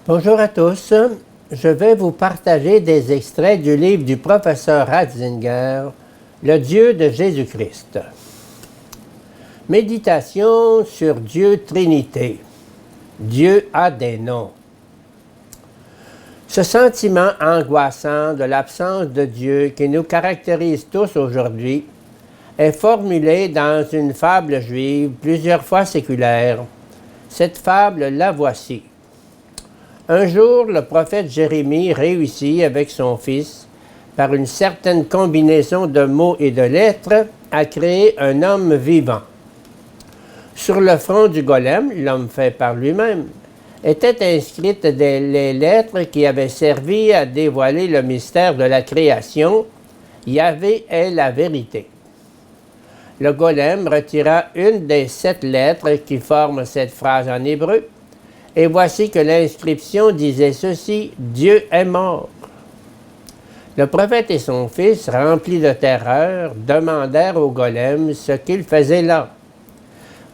Bonjour à tous. Je vais vous partager des extraits du livre du professeur Ratzinger, Le Dieu de Jésus-Christ. Méditation sur Dieu Trinité. Dieu a des noms. Ce sentiment angoissant de l'absence de Dieu qui nous caractérise tous aujourd'hui est formulé dans une fable juive plusieurs fois séculaire. Cette fable, la voici. Un jour, le prophète Jérémie réussit avec son fils, par une certaine combinaison de mots et de lettres, à créer un homme vivant. Sur le front du golem, l'homme fait par lui-même, étaient inscrites les lettres qui avaient servi à dévoiler le mystère de la création. Yahvé est la vérité. Le golem retira une des 7 lettres qui forment cette phrase en hébreu, et voici que l'inscription disait ceci: « Dieu est mort ». Le prophète et son fils, remplis de terreur, demandèrent au golem ce qu'il faisait là.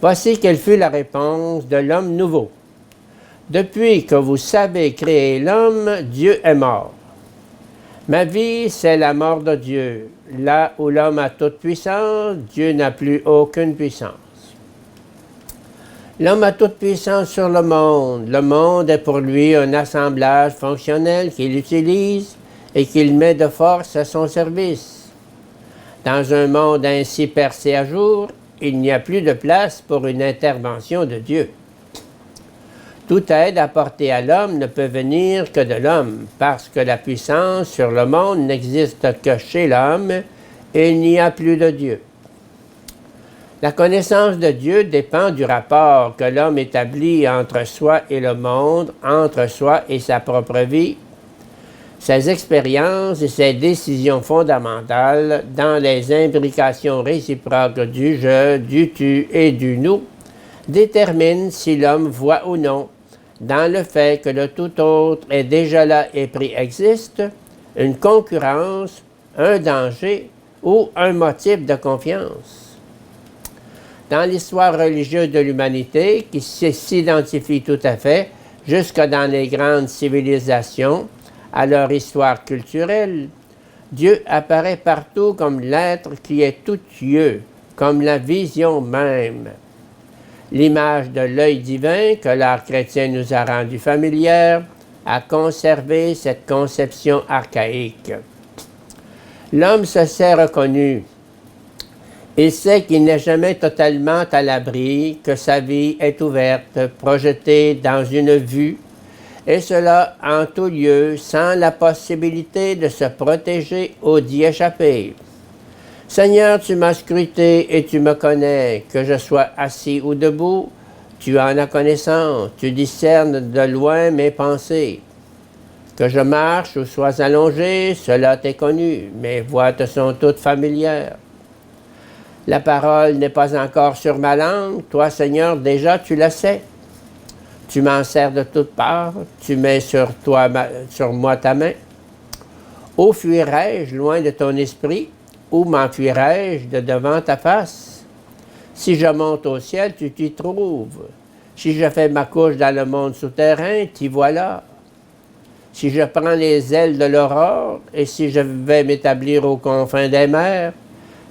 Voici quelle fut la réponse de l'homme nouveau. « Depuis que vous savez créer l'homme, Dieu est mort. Ma vie, c'est la mort de Dieu. Là où l'homme a toute puissance, Dieu n'a plus aucune puissance. L'homme a toute puissance sur le monde. Le monde est pour lui un assemblage fonctionnel qu'il utilise et qu'il met de force à son service. Dans un monde ainsi percé à jour, il n'y a plus de place pour une intervention de Dieu. Toute aide apportée à l'homme ne peut venir que de l'homme, parce que la puissance sur le monde n'existe que chez l'homme et il n'y a plus de Dieu. La connaissance de Dieu dépend du rapport que l'homme établit entre soi et le monde, entre soi et sa propre vie, ses expériences et ses décisions fondamentales dans les imbrications réciproques du je, du tu et du nous, déterminent si l'homme voit ou non, dans le fait que le tout autre est déjà là et préexiste, une concurrence, un danger ou un motif de confiance. Dans l'histoire religieuse de l'humanité, qui s'identifie tout à fait, jusque dans les grandes civilisations, à leur histoire culturelle, Dieu apparaît partout comme l'être qui est tout Dieu, comme la vision même. L'image de l'œil divin que l'art chrétien nous a rendu familière a conservé cette conception archaïque. L'homme se sait reconnu. Il sait qu'il n'est jamais totalement à l'abri, que sa vie est ouverte, projetée dans une vue, et cela en tout lieu, sans la possibilité de se protéger ou d'y échapper. Seigneur, tu m'as scruté et tu me connais, que je sois assis ou debout, tu en as connaissance, tu discernes de loin mes pensées. Que je marche ou sois allongé, cela t'est connu, mes voix te sont toutes familières. La parole n'est pas encore sur ma langue, toi, Seigneur, déjà tu la sais. Tu m'en sers de toutes parts, tu mets sur moi ta main. Où fuirais-je loin de ton esprit? Où m'enfuirais-je de devant ta face? Si je monte au ciel, tu t'y trouves. Si je fais ma couche dans le monde souterrain, t'y voilà. Si je prends les ailes de l'aurore, et si je vais m'établir aux confins des mers,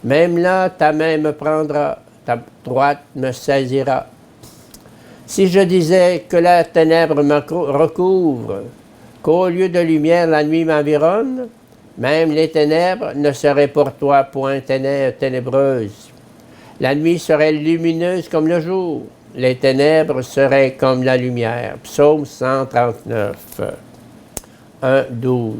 même là, ta main me prendra, ta droite me saisira. Si je disais que la ténèbre me recouvre, qu'au lieu de lumière, la nuit m'environne, même les ténèbres ne seraient pour toi point ténébreuses. La nuit serait lumineuse comme le jour, les ténèbres seraient comme la lumière. Psaume 139, 1, 12.